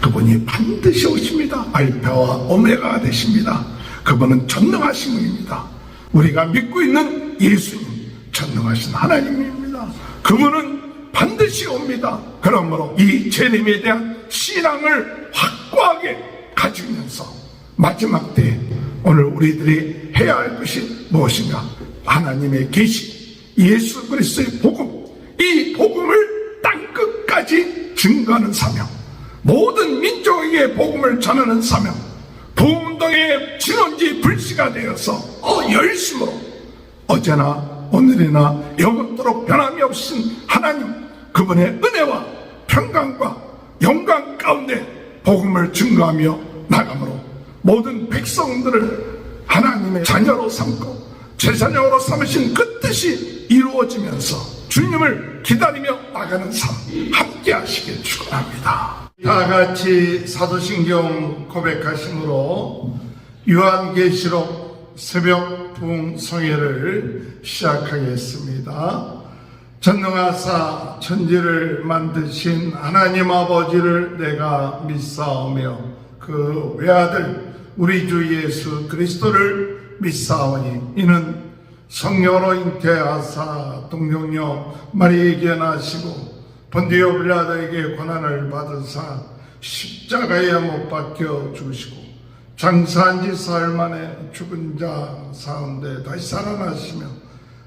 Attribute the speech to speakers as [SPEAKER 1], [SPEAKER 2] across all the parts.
[SPEAKER 1] 그분이 반드시 오십니다. 알파와 오메가가 되십니다. 그분은 전능하신 분입니다. 우리가 믿고 있는 예수님, 전능하신 하나님입니다. 그분은 반드시 옵니다. 그러므로 이 재림에 대한 신앙을 확고하게 가지면서 마지막 때에 오늘 우리들이 해야 할 것이 무엇인가? 하나님의 계시, 예수 그리스도의 복음, 이 복음을 땅끝까지 증거하는 사명, 모든 민족에게 복음을 전하는 사명, 부흥운동의 진원지 불씨가 되어서 열심으로 어제나 오늘이나 영원토록 변함이 없으신 하나님, 그분의 은혜와 평강과 영광 가운데 복음을 증거하며 나감으로 모든 백성들을 하나님의 자녀로 삼고 제자녀로 삼으신 그 뜻이 이루어지면서 주님을 기다리며 나가는 삶 함께 하시길 축원합니다. 다 같이 사도신경 고백하심으로 요한계시록 새벽 부흥성회를 시작하겠습니다. 전능하사 천지를 만드신 하나님 아버지를 내가 믿사오며 그 외아들 우리 주 예수 그리스도를 믿사오니 이는 성령으로 잉태하사 동정녀 마리에게 나시고 본디오 빌라도에게 고난을 받으사 십자가에 못 박혀 죽으시고 장사한 지 사흘 만에 죽은 자 가운데 다시 살아나시며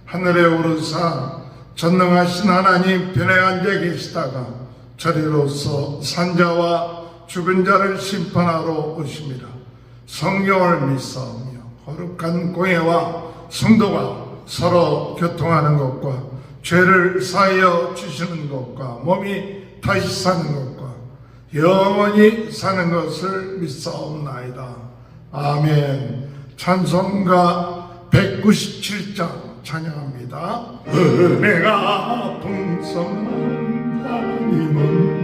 [SPEAKER 1] 하늘에 오르사 전능하신 하나님 편에 앉아 계시다가 저리로서 산자와 죽은 자를 심판하러 오십니다. 성령을 믿사오며 거룩한 공회와 성도가 서로 교통하는 것과 죄를 사하여 주시는 것과 몸이 다시 사는 것과 영원히 사는 것을 믿사옵나이다. 아멘. 찬송가 197장 찬양합니다. 은혜가 풍성한 하나님은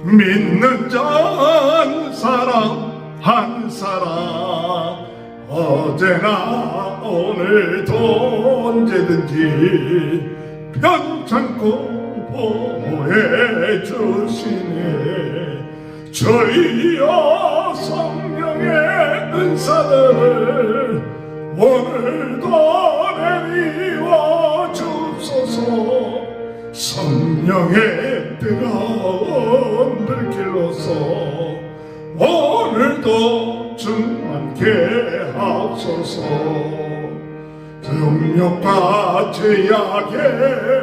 [SPEAKER 1] 믿는 자 한 사람 어제나 오늘도 언제든지 편찮고 보호해 주시네. 저희여 성령의 은사들을 오늘도 내리워 주소서. 성령의 뜨거운 불길로서 오늘도 충만케 하소서. 정욕과 죄악에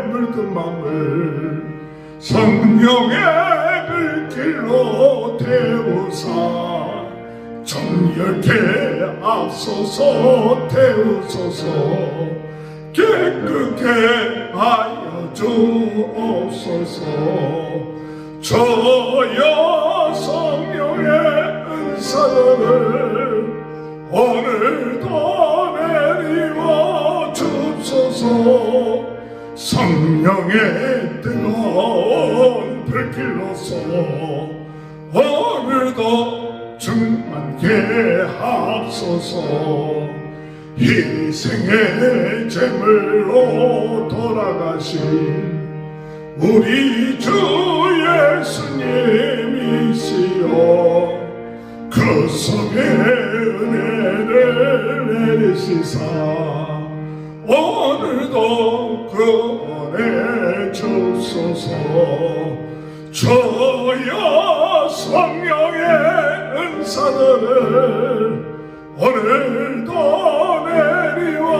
[SPEAKER 1] 물든 맘을 성령의 불길로 태우사 정열케 하소서. 태우소서. 깨끗게 하여 주옵소서. 저여 성령의 은사들을 오늘도 내리워 주소서. 성령의 뜨거운 불길로서 오늘도 충만케 하소서. 인생의 제물로 돌아가신 우리 주 예수님이시여 그 속에 은혜를 내리시사 오늘도 그 은혜 주소서. 저여 성령의 은사들을 오늘도 내리워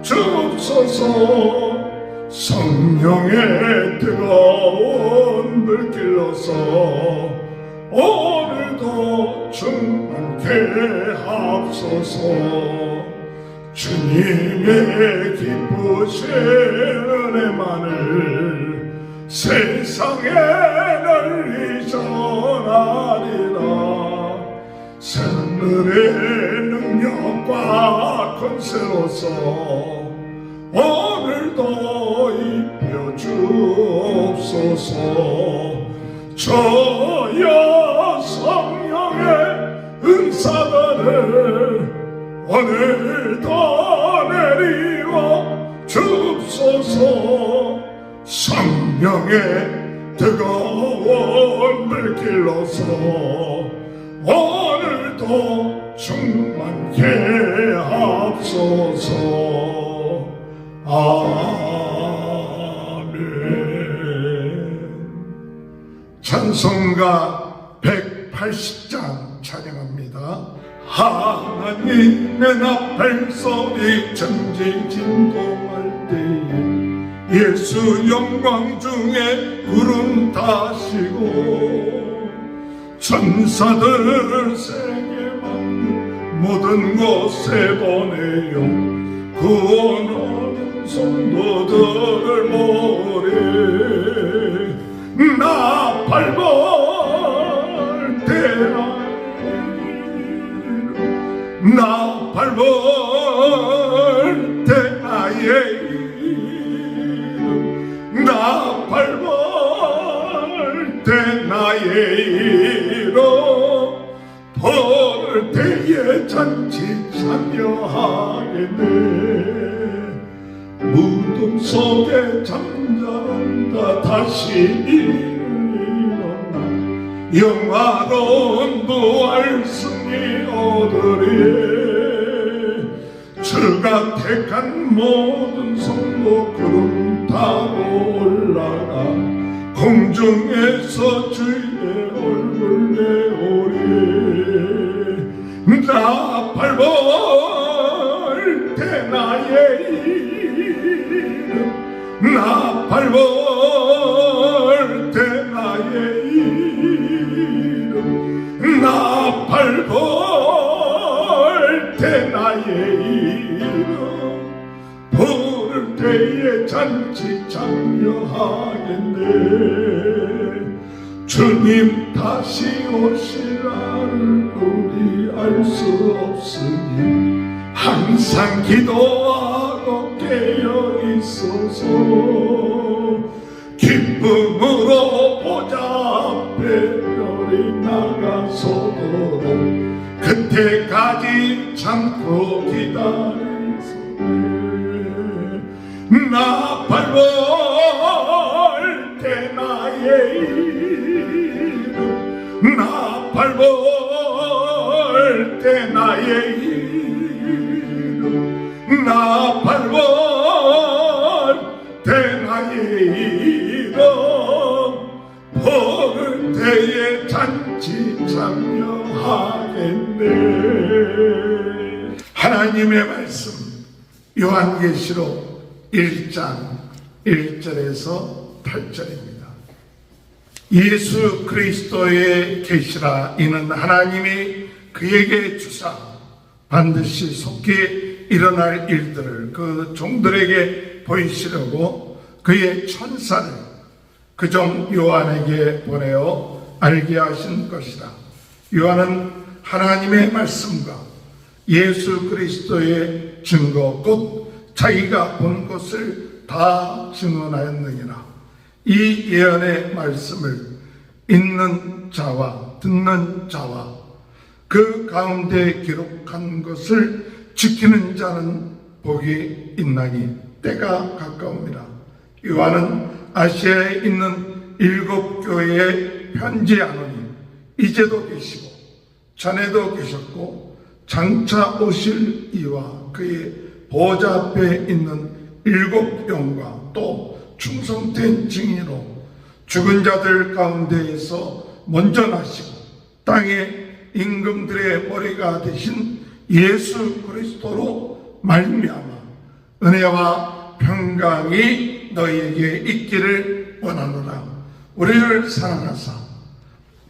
[SPEAKER 1] 주옵소서. 성령의 뜨거운 불길로서 오늘도 충만케 하소서. 주님의 기쁘신 은혜만을 세상에 널리 전하리라. 하늘의 능력과 권세로서 오늘도 입혀 주옵소서. 저여 성령의 은사들을 오늘도 내리워 주옵소서. 성령의 뜨거운 불길로 하여서 오늘도 충만케 하옵소서. 아멘. 찬송가 180장 찬양합니다. 하나님의 나팔 소리 천지 진동할 때에 예수 영광 중에 구름 타시고 천사들 세계 만국 모든 곳에 보내요 구원하는 성도들을 모래 나팔 불 때라 나팔 불 때 나의 이름 나팔 불 때 나의 이름 부를 때에 잔치 참여하겠네 무덤 속에 잠자다 다시 일어나 영화로운 부활 승리 얻으리 주가 택한 모든 성도 구름 타고 올라가 공중에서 주의 얼굴 배우리 나팔 불 때 나의 이름 나팔 불 때 나의 이름 나팔 불 때 나의 이름 부를 때에 잔치 참여하겠네 주님 다시 오실 날을 우리 알 수 없으니 항상 기도하고 깨어 있어서 기쁨으로 보좌 앞에 별이 나가서도록 그때까지 참고 기다리소서 나팔 불 때 나의 이름 나팔 불 때 나의 이름 나팔 불 때 나의 이름 부를 때에 잔치 참여하겠네. 하나님의 말씀 요한계시록 1장 1절에서 8절입니다. 예수 그리스도의 계시라 이는 하나님이 그에게 주사 반드시 속히 일어날 일들을 그 종들에게 보이시려고 그의 천사를 그 종 요한에게 보내어 알게 하신 것이라. 요한은 하나님의 말씀과 예수 그리스도의 증거 곧 자기가 본 것을 다 증언하였느니라. 이 예언의 말씀을 읽는 자와 듣는 자와 그 가운데 기록한 것을 지키는 자는 복이 있나니 때가 가까웁니다. 요한은 아시아에 있는 7교회에 편지하노니 이제도 계시고 전에도 계셨고 장차 오실 이와 그의 보좌 앞에 있는 7영과 또 충성된 증인으로 죽은 자들 가운데에서 먼저 나시고 땅의 임금들의 머리가 되신 예수 그리스도로 말미암아 은혜와 평강이 너희에게 있기를 원하노라. 우리를 사랑하사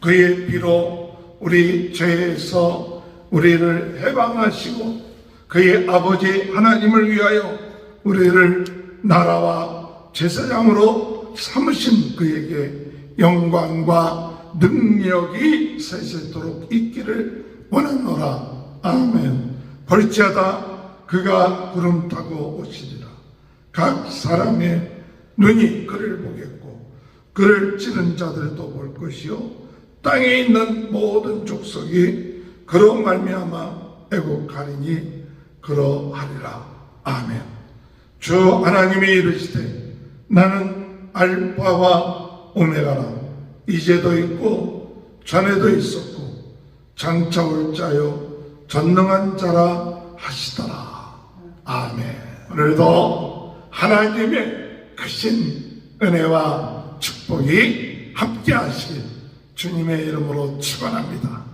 [SPEAKER 1] 그의 피로 우리 죄에서 우리를 해방하시고 그의 아버지 하나님을 위하여 우리를 나라와 제사장으로 삼으신 그에게 영광과 능력이 세세토록 있기를 원하노라. 아멘. 벌지하다 그가 구름 타고 오시리라. 각 사람의 눈이 그를 보겠고 그를 찌른 자들도 볼 것이요 땅에 있는 모든 족속이 그로 말미암아 애곡하리니 그러하리라. 아멘. 주 하나님이 이르시되 나는 알파와 오메가라. 이제도 있고 전에도 있었고 장차 올 자요 전능한 자라 하시더라. 아멘. 오늘도 하나님의 크신 은혜와 축복이 함께 하시길 주님의 이름으로 축원합니다.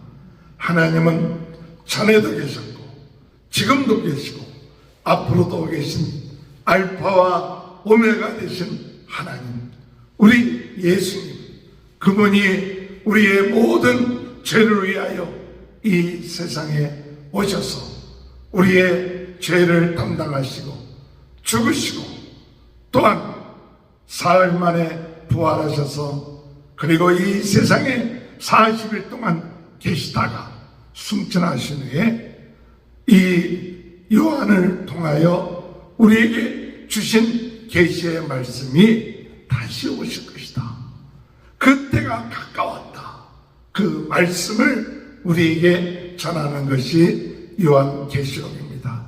[SPEAKER 1] 하나님은 전에도 계셨고 지금도 계시고 앞으로도 계신 알파와 오메가 되신 하나님, 우리 예수님, 그분이 우리의 모든 죄를 위하여 이 세상에 오셔서 우리의 죄를 담당하시고 죽으시고 또한 사흘 만에 부활하셔서 그리고 이 세상에 40일 동안 계시다가 승천하신 후에 이 요한을 통하여 우리에게 주신 계시의 말씀이 다시 오실 것이다. 그때가 가까웠다. 그 말씀을 우리에게 전하는 것이 요한계시록입니다.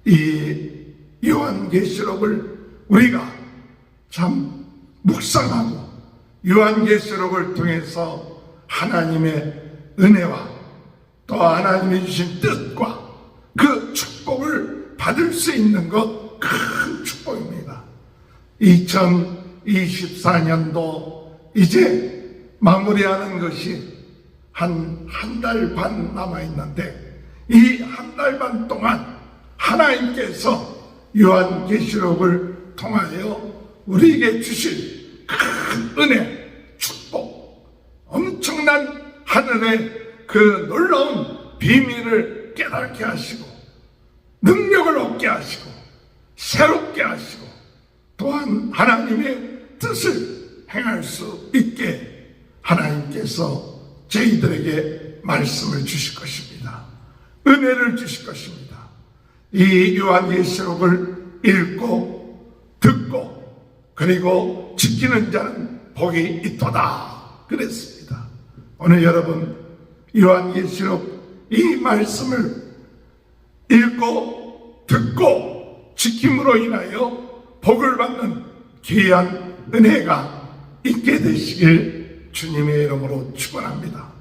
[SPEAKER 1] 이 요한계시록을 우리가 참 묵상하고 요한계시록을 통해서 하나님의 은혜와 또 하나님이 주신 뜻과 그 축복을 받을 수 있는 것 큰 축복입니다. 2024년도 이제 마무리하는 것이 한 달 반 남아있는데 이 한 달 반 동안 하나님께서 요한계시록을 통하여 우리에게 주실 큰 은혜, 축복, 엄청난 하늘의 그 놀라운 비밀을 깨닫게 하시고 능력을 얻게 하시고 새롭게 하시고 또한 하나님의 뜻을 행할 수 있게 하나님께서 저희들에게 말씀을 주실 것입니다. 은혜를 주실 것입니다. 이 요한계시록을 읽고 듣고 그리고 지키는 자는 복이 있도다 그랬습니다. 오늘 여러분 요한계시록 이 말씀을 읽고 듣고 지킴으로 인하여 복을 받는 귀한 은혜가 있게 되시길 주님의 이름으로 축원합니다.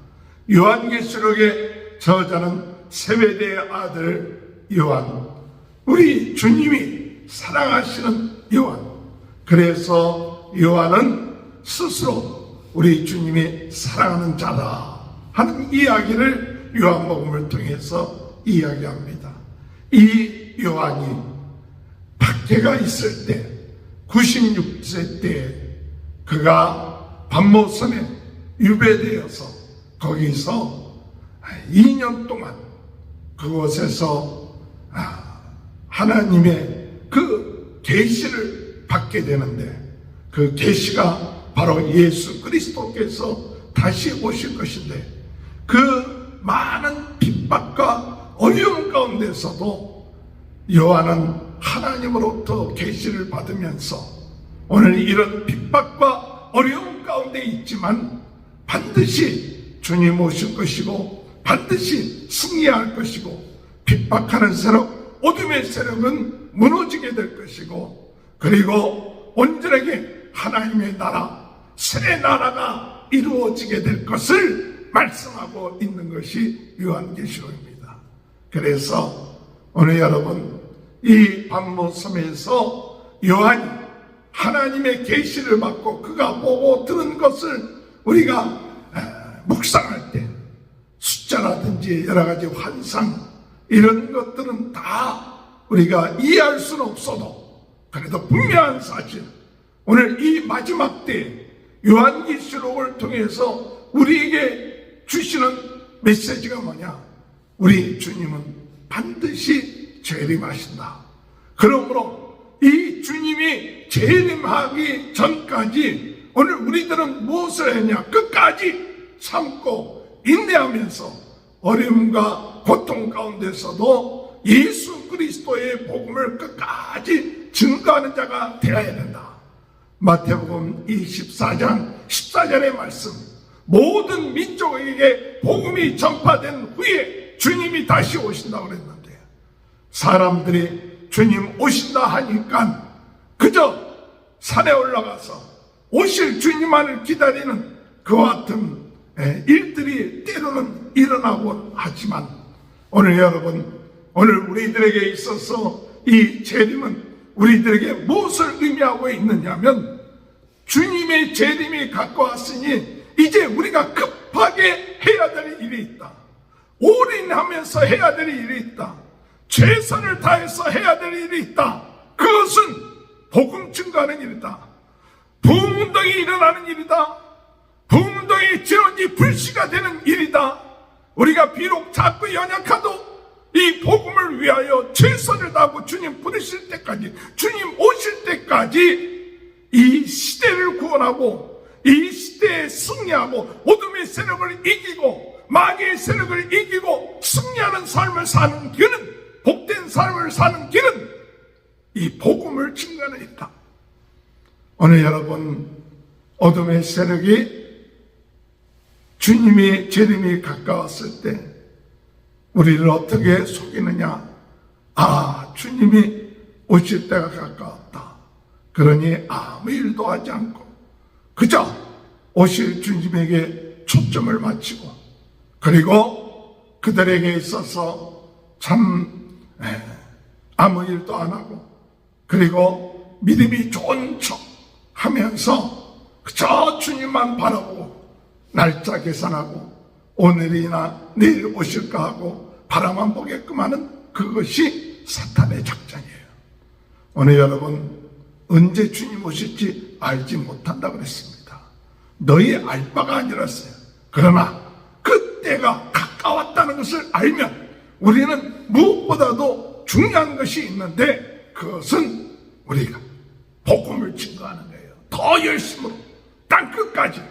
[SPEAKER 1] 요한계시록의 저자는 세베대의 아들 요한, 우리 주님이 사랑하시는 요한. 그래서 요한은 스스로 우리 주님이 사랑하는 자다 하는 이야기를 요한복음을 통해서 이야기합니다. 이 요한이 박해가 있을 때 96세 때 그가 반모섬에 유배되어서 거기서 2년 동안 그곳에서 하나님의 그 계시를 받게 되는데 그 계시가 바로 예수 그리스도께서 다시 오실 것인데 그 많은 핍박과 어려움 가운데서도 요한은 하나님으로부터 계시를 받으면서 오늘 이런 핍박과 어려움 가운데 있지만 반드시 주님 오실 것이고 반드시 승리할 것이고 핍박하는 세력, 어둠의 세력은 무너지게 될 것이고 그리고 온전하게 하나님의 나라, 새 나라가 이루어지게 될 것을 말씀하고 있는 것이 요한계시록입니다. 그래서 오늘 여러분 이 반모섬에서 요한이 하나님의 계시를 받고 그가 보고 들은 것을 우리가 묵상할 때 숫자라든지 여러 가지 환상 이런 것들은 다 우리가 이해할 수는 없어도 그래도 분명한 사실, 오늘 이 마지막 때 요한계시록을 통해서 우리에게 주시는 메시지가 뭐냐? 우리 주님은 반드시 재림하신다. 그러므로 이 주님이 재림하기 전까지 오늘 우리들은 무엇을 했냐? 끝까지 참고 인내하면서 어려움과 고통 가운데서도 예수 그리스도의 복음을 끝까지 증거하는 자가 되어야 된다. 마태복음 24장 14절의 말씀, 모든 민족에게 복음이 전파된 후에 주님이 다시 오신다고 그랬는데 사람들이 주님 오신다 하니까 그저 산에 올라가서 오실 주님만을 기다리는 그와 같은 일들이 때로는 일어나곤 하지만 오늘 여러분, 오늘 우리들에게 있어서 이 재림은 우리들에게 무엇을 의미하고 있느냐면 주님의 재림이 가까웠으니 이제 우리가 급하게 해야 될 일이 있다. 올인하면서 해야 될 일이 있다. 최선을 다해서 해야 될 일이 있다. 그것은 복음 증거하는 일이다. 부흥운동이 일어나는 일이다. 부흥운동이 지런지 불씨가 되는 일이다. 우리가 비록 작고 연약하도 이 복음을 위하여 최선을 다하고 주님 부르실 때까지, 주님 오실 때까지 이 시대를 구원하고 이 시대에 승리하고 어둠의 세력을 이기고 마귀의 세력을 이기고 승리하는 삶을 사는 길은, 복된 삶을 사는 길은 이 복음을 증거하는 일이다. 오늘 여러분, 어둠의 세력이 주님의 재림이 가까웠을 때 우리를 어떻게 속이느냐? 주님이 오실 때가 가까웠다. 그러니 아무 일도 하지 않고 그저 오실 주님에게 초점을 맞추고, 그리고 그들에게 있어서 참 아무 일도 안 하고, 그리고 믿음이 좋은 척 하면서 그저 주님만 바라보고 날짜 계산하고 오늘이나 내일 오실까 하고 바라만 보게끔 하는 그것이 사탄의 작전이에요. 오늘 여러분, 언제 주님 오실지 알지 못한다고 그랬습니다. 너희 알 바가 아니랐어요. 그러나 그때가 가까웠다는 것을 알면 우리는 무엇보다도 중요한 것이 있는데, 그것은 우리가 복음을 증거하는 거예요. 더 열심으로 땅끝까지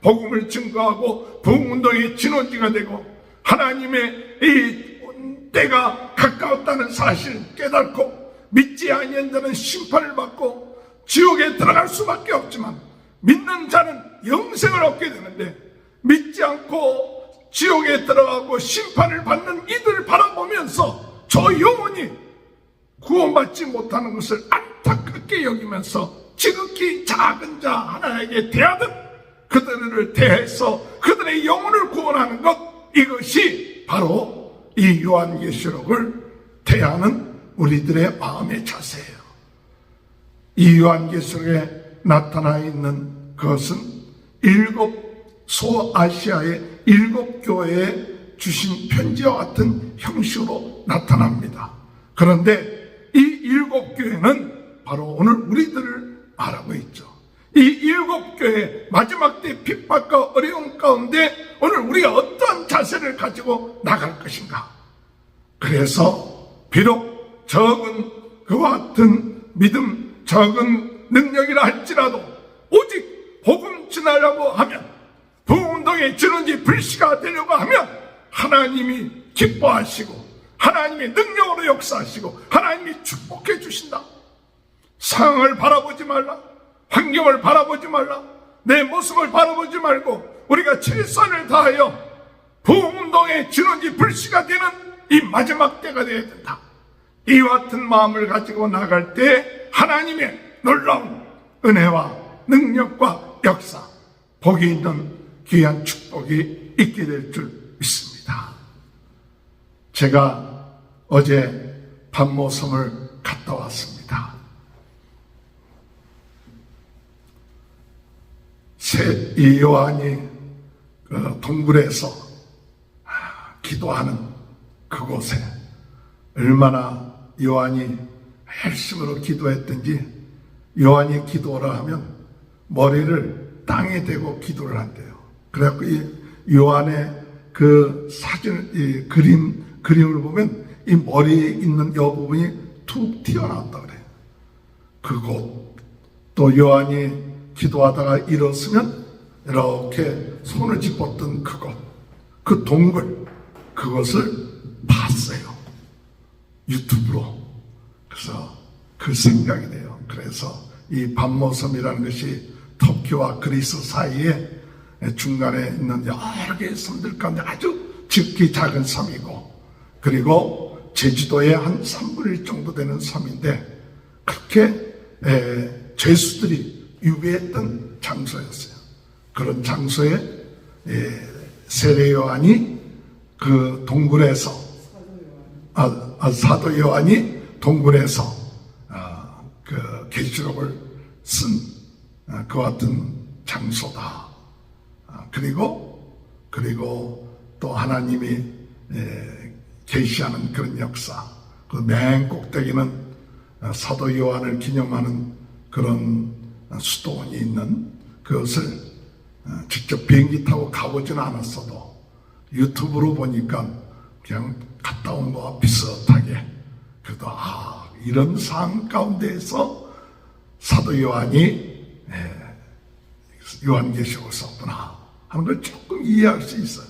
[SPEAKER 1] 복음을 증거하고 부흥운동의 진원지가 되고 하나님의 이 때가 가까웠다는 사실을 깨닫고 믿지 아니한 자는 심판을 받고 지옥에 들어갈 수밖에 없지만 믿는 자는 영생을 얻게 되는데, 믿지 않고 지옥에 들어가고 심판을 받는 이들을 바라보면서 저 영혼이 구원받지 못하는 것을 안타깝게 여기면서 지극히 작은 자 하나에게 대하듯 그들을 대해서 그들의 영혼을 구원하는 것, 이것이 바로 이 요한계시록을 대하는 우리들의 마음의 자세예요. 이 요한계시록에 나타나 있는 것은 소아시아의 7교회에 주신 편지와 같은 형식으로 나타납니다. 그런데 이 7교회는 바로 오늘 우리들을 말하고 있죠. 이 7교회 마지막 때 핍박과 어려움 가운데 오늘 우리가 어떠한 자세를 가지고 나갈 것인가? 그래서 비록 적은 그와 같은 믿음, 적은 능력이라 할지라도 오직 복음 전하려고 하면, 부흥운동의 진원지 불씨가 되려고 하면 하나님이 기뻐하시고 하나님이 능력으로 역사하시고 하나님이 축복해 주신다. 상황을 바라보지 말라. 환경을 바라보지 말라. 내 모습을 바라보지 말고 우리가 최선을 다하여 부흥운동의 진원지 불씨가 되는 이 마지막 때가 되어야 된다. 이와 같은 마음을 가지고 나갈 때 하나님의 놀라운 은혜와 능력과 역사, 복이 있는 귀한 축복이 있게 될 줄 믿습니다. 제가 어제 반모섬을 갔다 왔습니다. 이 요한이 동굴에서 기도하는 그곳에 얼마나 요한이 열심으로 기도했든지, 요한이 기도를 하면 머리를 땅에 대고 기도를 한대요. 그래갖고 이 요한의 그 사진, 이 그림을 보면 이 머리에 있는 여 부분이 툭 튀어나왔다 그래요. 그곳, 또 요한이 기도하다가 일었으면 이렇게 손을 짚었던 그곳, 그 동굴, 그것을 봤어요. 유튜브로. 그래서 그 생각이 돼요. 그래서 이 반모섬이라는 것이 터키와 그리스 사이에 중간에 있는 여러 개의 섬들 가운데 아주 지극히 작은 섬이고, 그리고 제주도의 한 3분의 1 정도 되는 섬인데, 그렇게 죄수들이 유배했던 장소였어요. 그런 장소에 세례 요한이 그 동굴에서 사도 요한이 동굴에서 그 계시록을 쓴 그 같은 장소다. 그리고 또 하나님이 계시하는 그런 역사. 그 맨 꼭대기는 사도 요한을 기념하는 그런 수도원이 있는 그것을 직접 비행기 타고 가보지는 않았어도 유튜브로 보니까 그냥 갔다 온 거와 비슷하게 그래도 이런 상황 가운데에서 사도 요한이 요한계시록을 썼구나 하는 걸 조금 이해할 수 있어요.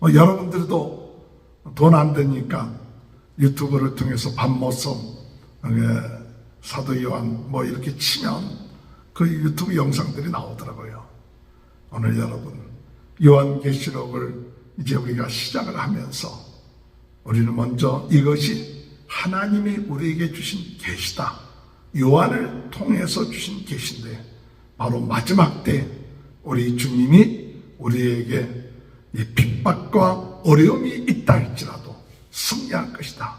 [SPEAKER 1] 여러분들도 돈 안 되니까 유튜브를 통해서 밤모섬 사도 요한 뭐 이렇게 치면 그 유튜브 영상들이 나오더라고요. 오늘 여러분 요한계시록을 이제 우리가 시작을 하면서 우리는 먼저 이것이 하나님이 우리에게 주신 계시다. 요한을 통해서 주신 계시인데 바로 마지막 때 우리 주님이 우리에게 이 핍박과 어려움이 있다 할지라도 승리할 것이다.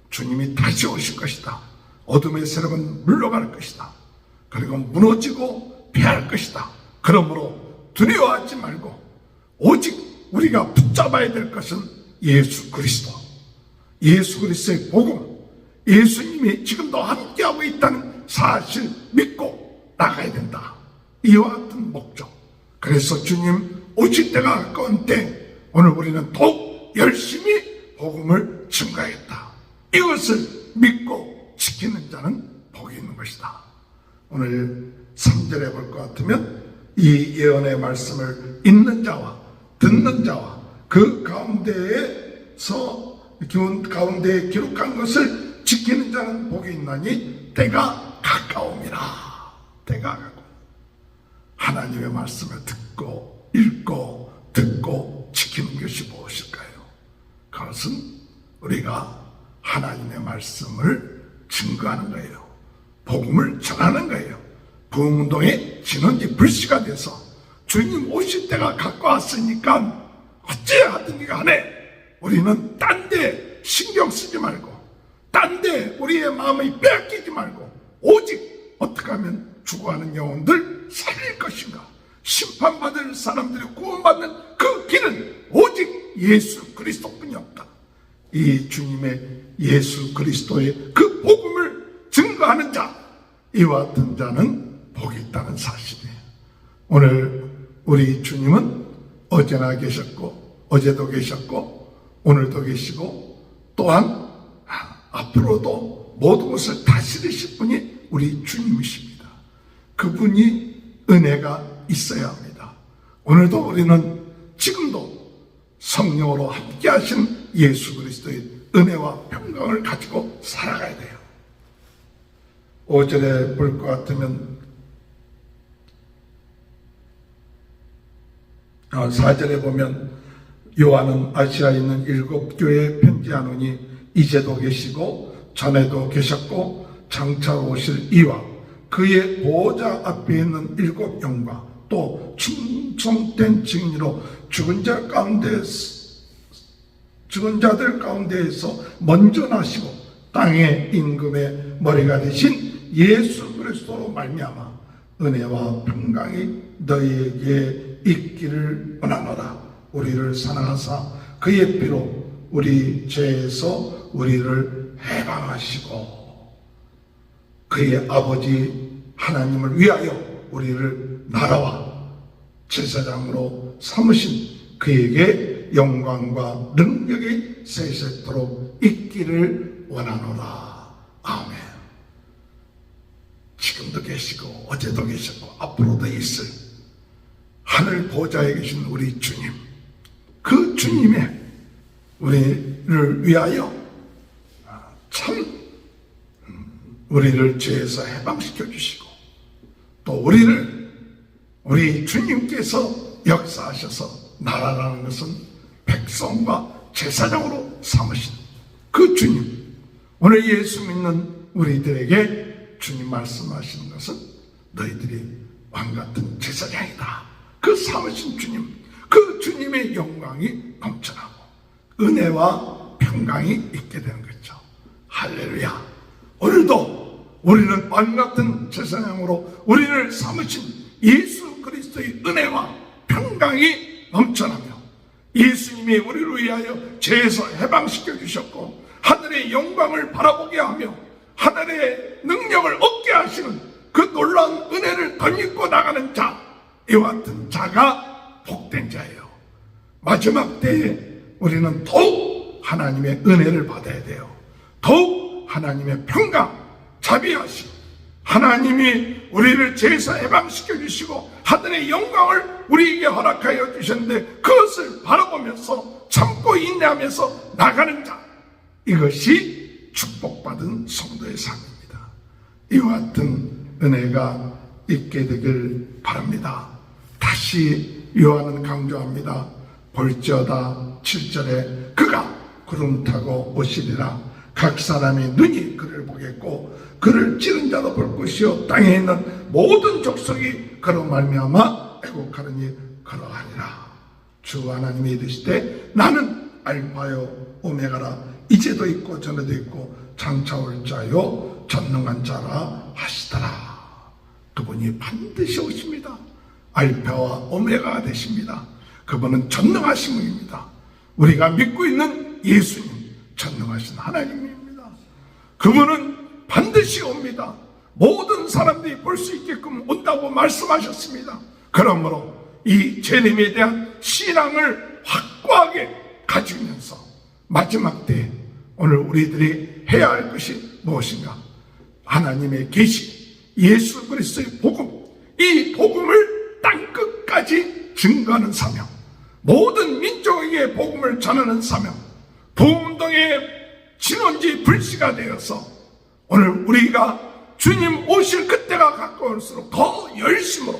[SPEAKER 1] 주님이 다시 오실 것이다. 어둠의 세력은 물러갈 것이다. 그리고 무너지고 피할 것이다. 그러므로 두려워하지 말고 오직 우리가 붙잡아야 될 것은 예수 그리스도. 예수 그리스도의 복음. 예수님이 지금도 함께하고 있다는 사실 믿고 나가야 된다. 이와 같은 목적. 그래서 주님 오실 때가 가까운 때 오늘 우리는 더욱 열심히 복음을 증거하겠다. 이것을 믿고 지키는 자는 복이 있는 것이다. 오늘 3절에 볼 것 같으면 이 예언의 말씀을 읽는 자와 듣는 자와 그 가운데에서 가운데에 기록한 것을 지키는 자는 복이 있나니 때가 가까움이라. 때가 가까움. 하나님의 말씀을 듣고 읽고 듣고 지키는 것이 무엇일까요? 그것은 우리가 하나님의 말씀을 증거하는 거예요. 복음을 전하는 거예요. 부흥운동의 진원지 불씨가 돼서 주님 오실 때가 가까웠으니까 어찌하든 간에 우리는 딴 데 신경 쓰지 말고 딴 데 우리의 마음을 빼앗기지 말고 오직 어떻게 하면 죽어가는 영혼들 살릴 것인가. 심판받을 사람들이 구원받는 그 길은 오직 예수 그리스도뿐이 없다. 이 주님의 예수 그리스도의 그 복음을 증거하는 자, 이와 같은 자는 복이 있다는 사실이에요. 오늘 우리 주님은 어제나 계셨고 어제도 계셨고 오늘도 계시고 또한 앞으로도 모든 것을 다스리실 분이 우리 주님이십니다. 그분이 은혜가 있어야 합니다. 오늘도 우리는 지금도 성령으로 함께 하신 예수 그리스도의 은혜와 평강을 가지고 살아가야 돼요. 5절에 볼 것 같으면 4절에 보면 요한은 아시아에 있는 7교회에 편지하노니 이제도 계시고 전에도 계셨고 장차 오실 이와 그의 보호자 앞에 있는 7영과 또 충성된 증인으로 죽은 자들 가운데에서 먼저 나시고 땅의 임금의 머리가 되신 예수 그리스도로 말미암아 은혜와 평강이 너희에게 있기를 원하노라. 우리를 사랑하사 그의 피로 우리 죄에서 우리를 해방하시고 그의 아버지 하나님을 위하여 우리를 나라와 제사장으로 삼으신 그에게 영광과 능력이 세세토록 있기를 원하노라. 아멘. 지금도 계시고 어제도 계셨고 앞으로도 있을 하늘 보좌에 계신 우리 주님, 그 주님의 우리를 위하여 참 우리를 죄에서 해방시켜 주시고 또 우리 주님께서 역사하셔서 나라라는 것은 백성과 제사장으로 삼으신 그 주님, 오늘 예수 믿는 우리들에게 주님 말씀하시는 것은 너희들이 왕같은 제사장이다. 그 삼으신 주님, 그 그 주님의 영광이 넘쳐나고 은혜와 평강이 있게 되는 거죠. 할렐루야. 오늘도 우리는 왕 같은 제사장으로 우리를 삼으신 예수 그리스도의 은혜와 평강이 넘쳐나며 예수님이 우리를 위하여 죄에서 해방시켜 주셨고 하늘의 영광을 바라보게 하며 하늘의 능력을 얻게 하시는 그 놀라운 은혜를 덧입고 나가는 자, 이와 같은 자가 복된 자예요. 마지막 때에 우리는 더욱 하나님의 은혜를 받아야 돼요. 더욱 하나님의 평강, 자비하심, 하나님이 우리를 죄에서 해방시켜 주시고 하늘의 영광을 우리에게 허락하여 주셨는데 그것을 바라보면서 참고 인내하면서 나가는 자, 이것이 축복받은 성도의 삶입니다. 이와 같은 은혜가 있게 되길 바랍니다. 다시 요한은 강조합니다. 볼지어다 7절에 그가 구름 타고 오시리라. 각 사람이 눈이 그를 보겠고 그를 찌른 자도 볼 것이요 땅에 있는 모든 족속이 그로 말미암아 애곡하느니 그러하리라. 주 하나님이 이르시되 나는 알파요 오메가라. 이제도 있고 전에도 있고 장차 올 자요 전능한 자라 하시더라. 그분이 반드시 오십니다. 알파와 오메가가 되십니다. 그분은 전능하신 분입니다. 우리가 믿고 있는 예수님, 전능하신 하나님입니다. 그분은 반드시 옵니다. 모든 사람들이 볼 수 있게끔 온다고 말씀하셨습니다. 그러므로 이 재림에 대한 신앙을 확고하게 가지면서 마지막 때에 오늘 우리들이 해야 할 것이 무엇인가? 하나님의 계시, 예수 그리스도의 복음, 이 복음을 땅끝까지 증거하는 사명, 모든 민족에게 복음을 전하는 사명, 부흥운동의 진원지 불씨가 되어서 오늘 우리가 주님 오실 그때가 가까울수록 더 열심으로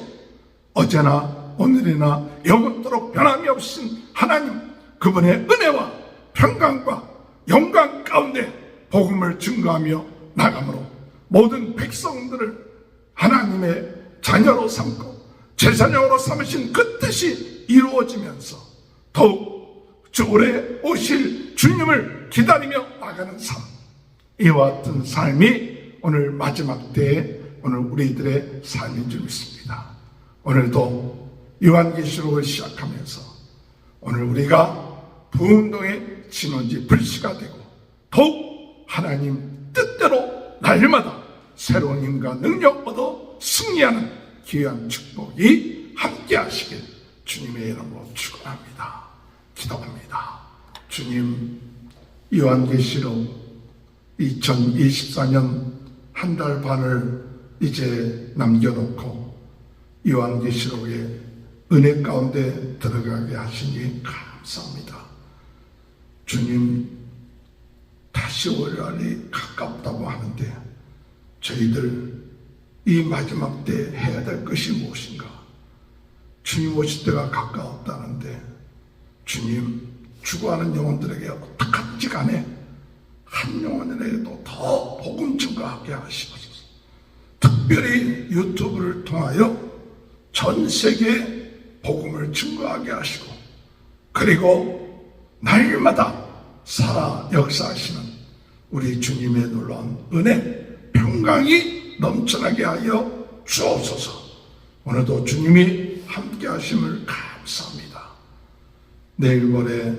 [SPEAKER 1] 어제나 오늘이나 영원토록 변함이 없으신 하나님, 그분의 은혜와 평강과 영광 가운데 복음을 증거하며 나감으로 모든 백성들을 하나님의 자녀로 삼고 제사장으로 삼으신 그 뜻이 이루어지면서 더욱 올해 오실 주님을 기다리며 나가는 삶, 이와 같은 삶이 오늘 마지막 때에 오늘 우리들의 삶인 줄 믿습니다. 오늘도 요한계시록을 시작하면서 오늘 우리가 부흥동의 진원지 불씨가 되고 더욱 하나님 뜻대로 날마다 새로운 힘과 능력 얻어 승리하는 귀한 축복이 함께 하시길 주님의 이름으로 축원합니다. 기도합니다. 주님, 요한계시록 2024년 한 달 반을 이제 남겨놓고 요한계시록의 은혜 가운데 들어가게 하시니 감사합니다. 주님, 다시 올 날이 가깝다고 하는데 저희들 이 마지막 때 해야 될 것이 무엇인가? 주님 오실 때가 가까웠다는데 주님, 죽어가는 영혼들에게 어떡한지 간에 한 영혼에게도 더 복음 증거하게 하시옵소서. 특별히 유튜브를 통하여 전 세계에 복음을 증거하게 하시고 그리고 날마다 살아 역사하시는 우리 주님의 놀라운 은혜, 평강이 넘쳐나게 하여 주옵소서. 오늘도 주님이 함께 하심을 감사합니다. 내일 모레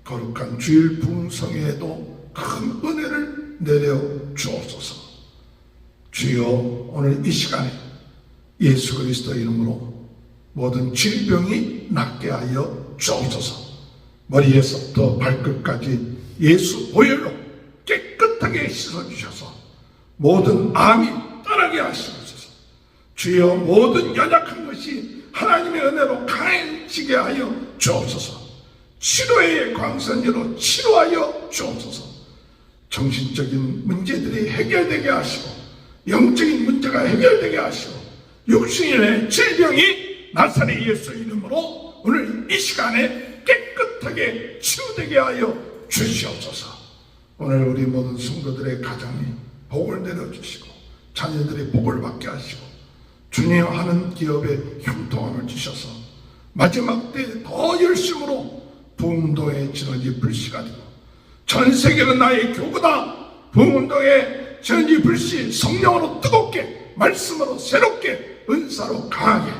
[SPEAKER 1] 거룩한 주일 부흥성회에도 큰 은혜를 내려 주옵소서. 주여, 오늘 이 시간에 예수 그리스도 이름으로 모든 질병이 낫게 하여 주옵소서. 머리에서부터 발끝까지 예수 보혈로 깨끗하게 씻어주셔서 모든 암이 떠나게 하시옵소서. 주여, 모든 연약한 것이 하나님의 은혜로 강해지게 하여 주옵소서. 치료의 광선으로 치료하여 주옵소서. 정신적인 문제들이 해결되게 하시고 영적인 문제가 해결되게 하시고 육신의 질병이 나사렛 예수 이름으로 오늘 이 시간에 깨끗하게 치유되게 하여 주시옵소서. 오늘 우리 모든 성도들의 가정이 복을 내려주시고 자녀들이 복을 받게 하시고 주님 하는 기업에 형통함을 주셔서 마지막 때 더 열심으로 부흥운동의 진원이 불씨가 되고 전 세계는 나의 교구다. 부흥운동의 진원이 불씨 성령으로 뜨겁게 말씀으로 새롭게 은사로 강하게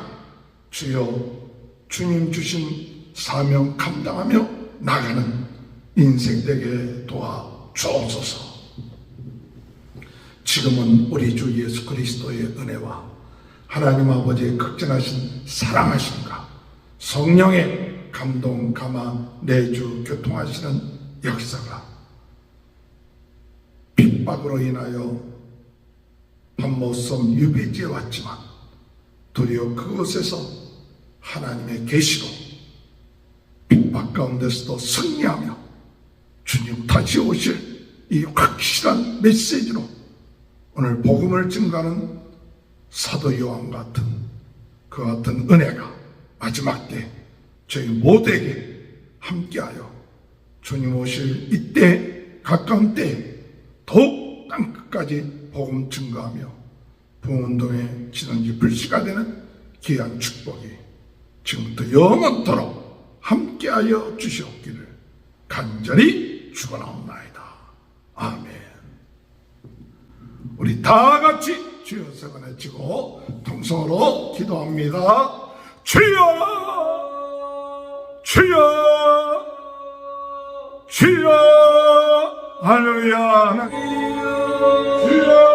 [SPEAKER 1] 주여 주님 주신 사명 감당하며 나가는 인생 되게 도와주옵소서. 지금은 우리 주 예수 그리스도의 은혜와 하나님 아버지의 극진하신 사랑하심과 성령의 감동 감화 내주 교통하시는 역사가 핍박으로 인하여 밤모섬 유배지에 왔지만 도리어 그곳에서 하나님의 계시로 핍박 가운데서도 승리하며 주님 다시 오실 이 확실한 메시지로 오늘 복음을 증가하는 사도 요한 같은 그 같은 은혜가 마지막 때 저희 모두에게 함께하여 주님 오실 이때 가까운 때에 더욱 땅끝까지 복음 증가하며 부흥운동의 진원지 불씨가 되는 귀한 축복이 지금부터 영원토록 함께하여 주시옵기를 간절히 축원하옵나이다. 아멘. 우리 다 같이 주여 세 번 외치고 통성으로 기도합니다. 주여 주여 주여 할렐루야 주여